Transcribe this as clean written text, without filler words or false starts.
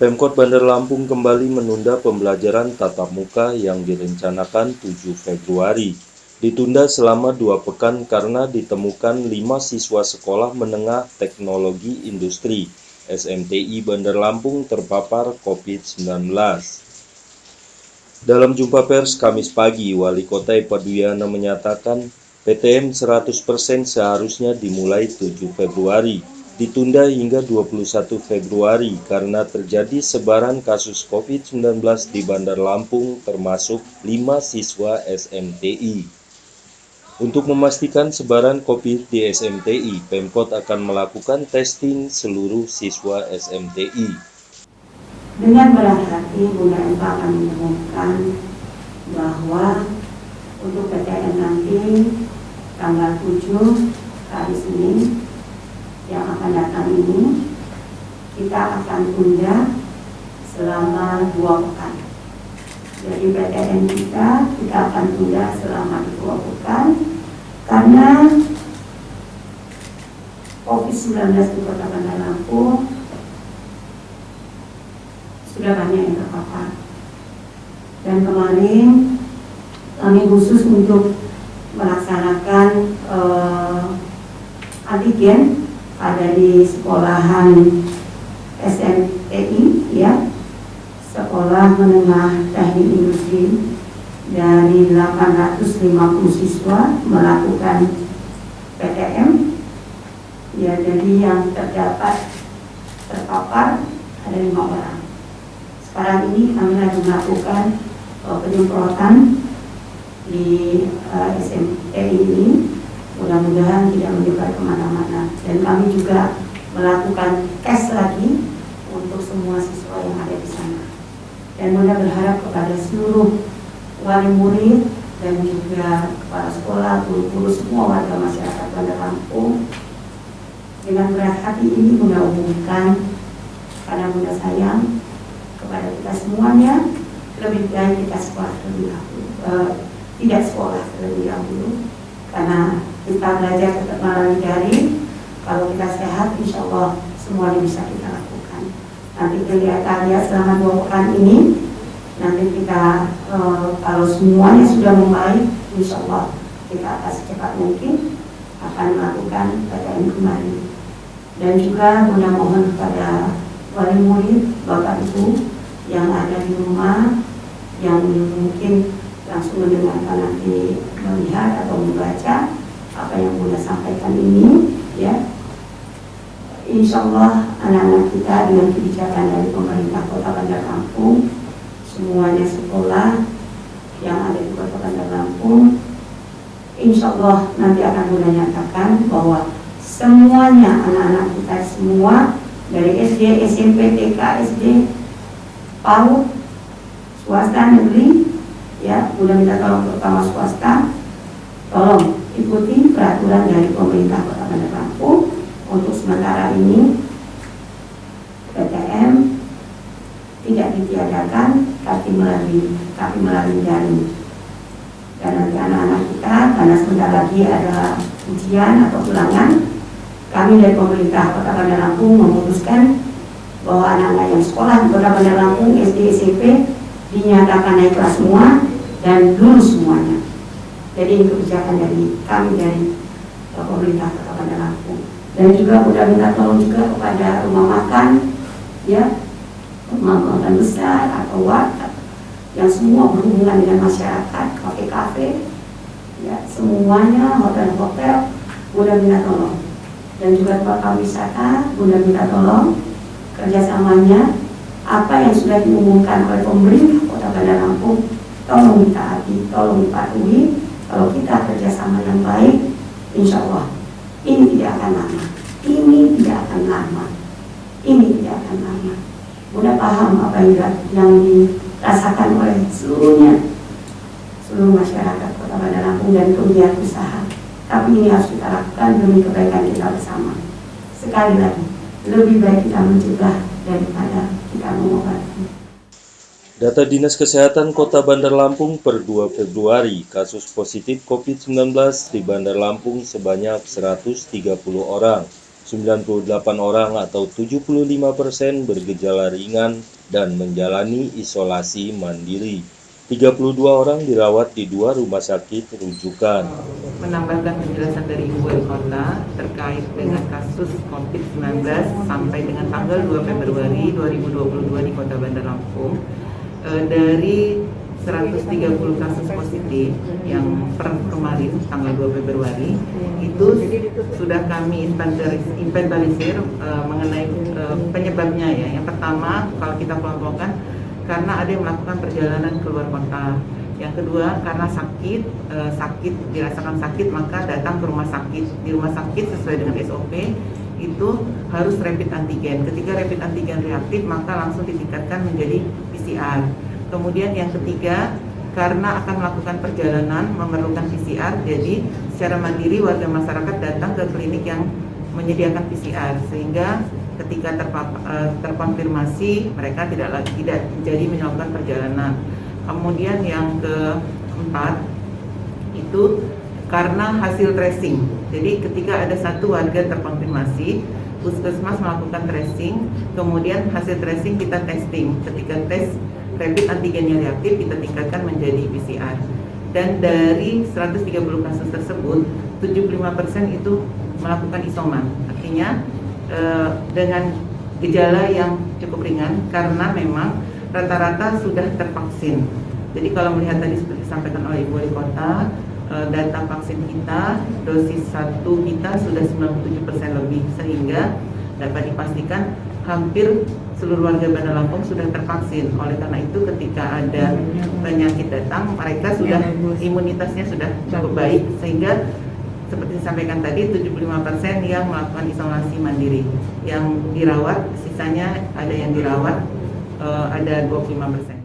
Pemkot Bandar Lampung kembali menunda pembelajaran tatap muka yang direncanakan 7 Februari. Ditunda selama 2 pekan karena ditemukan 5 siswa sekolah menengah teknologi industri (SMTI) Bandar Lampung terpapar COVID-19. Dalam jumpa pers Kamis pagi, Wali Kota Ipaduyana menyatakan PTM 100% seharusnya dimulai 7 Februari, ditunda hingga 21 Februari karena terjadi sebaran kasus COVID-19 di Bandar Lampung termasuk 5 siswa SMTI. Untuk memastikan sebaran COVID di SMTI, Pemkot akan melakukan testing seluruh siswa SMTI. Dengan berat hati, Bunda Eva akan mengumumkan bahwa untuk PTN nanti tanggal 7 hari Senin yang akan datang ini kita akan tunda selama 2 pekan. Jadi PTN kita akan tunda selama 2 pekan karena COVID-19 di Kota Bandar Lampung sudah banyak yang terpapar. Dan kemarin kami khusus untuk melaksanakan antigen ada di sekolahan SMTI, ya, Sekolah Menengah Teknik Industri, dari 850 siswa melakukan PTM. Ya, jadi yang terpapar ada 5 orang. Sekarang ini kami lagi melakukan penyemprotan di SMTI ini, mudah-mudahan tidak menyebar kemana-mana. Dan kami juga melakukan tes lagi untuk semua siswa yang ada di sana. Dan Bunda berharap kepada seluruh wali murid dan juga kepala sekolah, guru-guru, semua warga masyarakat Bandar Lampung, dengan berat hati ini Bunda umumkan karena Bunda sayang kepada kita semuanya, lebih baik kita sekolah terlebih dahulu, tidak sekolah terlebih dahulu, karena kita belajar tetap melalui daring. Kalau kita sehat, insya Allah semuanya bisa kita lakukan. Nanti kita lihat selama 2 pekan ini, nanti kita kalau semuanya sudah membaik, insya Allah kita akan secepat mungkin akan melakukan PTM kembali. Dan juga Bunda mohon kepada wali murid, Bapak Ibu yang ada di rumah, yang mungkin langsung mendengarkan nanti, melihat atau membaca apa yang Bunda sampaikan ini, ya. Insya Allah anak-anak kita dengan kebijakan dari pemerintah Kota Bandar Lampung, semuanya sekolah yang ada di Kota Bandar Lampung, insya Allah nanti akan Bunda nyatakan bahwa semuanya anak-anak kita semua dari SD, SMP, TK, SD, PAUD, swasta, negeri, ya, Bunda minta tolong terutama swasta, tolong ikuti peraturan dari pemerintah Kota Bandar Lampung. Untuk sementara ini PTM tidak ditiadakan, tapi melalui daring. Dan nanti anak-anak kita, karena sebentar lagi ada ujian atau ulangan, kami dari pemerintah Kota Bandar Lampung memutuskan bahwa anak-anak yang sekolah di Kota Bandar Lampung, SD, SMP dinyatakan naik kelas semua dan lulus semuanya. Jadi ini kebijakan dari kami dari pemerintah Kota Bandar Lampung. Dan juga sudah minta tolong juga kepada rumah makan, ya, rumah makan besar atau warteg yang semua berhubungan dengan masyarakat, kafe-kafe, ya, semuanya, hotel-hotel, Bunda minta tolong. Dan juga tempat wisata, Bunda minta tolong kerjasamanya, apa yang sudah diumumkan oleh pemerintah Kota Bandar Lampung, tolong ditaati, tolong dipatuhi. Kalau kita kerjasama yang baik, insya Allah ini tidak akan lama. Ini tidak akan lama. Ini tidak akan lama. Bunda paham apa yang dirasakan oleh seluruh masyarakat Kota Bandar Lampung dan pegiat usaha. Tapi ini harus kita lakukan demi kebaikan kita bersama. Sekali lagi, lebih baik kita mencegah daripada kita mengobati. Data Dinas Kesehatan Kota Bandar Lampung per 2 Februari, kasus positif COVID-19 di Bandar Lampung sebanyak 130 orang. 98 orang atau 75% bergejala ringan dan menjalani isolasi mandiri. 32 orang dirawat di 2 rumah sakit rujukan. Menambahkan penjelasan dari Ibu Wali Kota terkait dengan kasus COVID-19 sampai dengan tanggal 2 Februari 2022 di Kota Bandar Lampung. Dari 130 kasus positif yang per kemarin tanggal 2 Februari itu sudah kami inventarisir mengenai penyebabnya ya. Yang pertama, kalau kita kelompokkan karena ada yang melakukan perjalanan keluar kota. Yang kedua, karena sakit dirasakan sakit maka datang ke rumah sakit. Di rumah sakit sesuai dengan SOP itu harus rapid antigen. Ketika rapid antigen reaktif maka langsung ditingkatkan menjadi PCR. Kemudian yang ketiga, karena akan melakukan perjalanan memerlukan PCR, jadi secara mandiri warga masyarakat datang ke klinik yang menyediakan PCR, sehingga ketika terkonfirmasi mereka tidak jadi melakukan perjalanan. Kemudian yang keempat itu karena hasil tracing. Jadi ketika ada satu warga terkonfirmasi, Puskesmas melakukan tracing, kemudian hasil tracing kita testing. Ketika tes rapid antigennya reaktif, kita tingkatkan menjadi PCR. Dan dari 130 kasus tersebut, 75% itu melakukan isoman. Artinya dengan gejala yang cukup ringan karena memang rata-rata sudah tervaksin. Jadi kalau melihat tadi seperti disampaikan oleh Ibu Wali Kota, data vaksin kita, dosis 1 kita sudah 97% lebih, sehingga dapat dipastikan hampir seluruh warga Bandar Lampung sudah tervaksin. Oleh karena itu ketika ada penyakit datang, mereka sudah imunitasnya sudah cukup baik, sehingga seperti disampaikan tadi 75% yang melakukan isolasi mandiri. Yang dirawat, sisanya ada yang dirawat, ada 25%.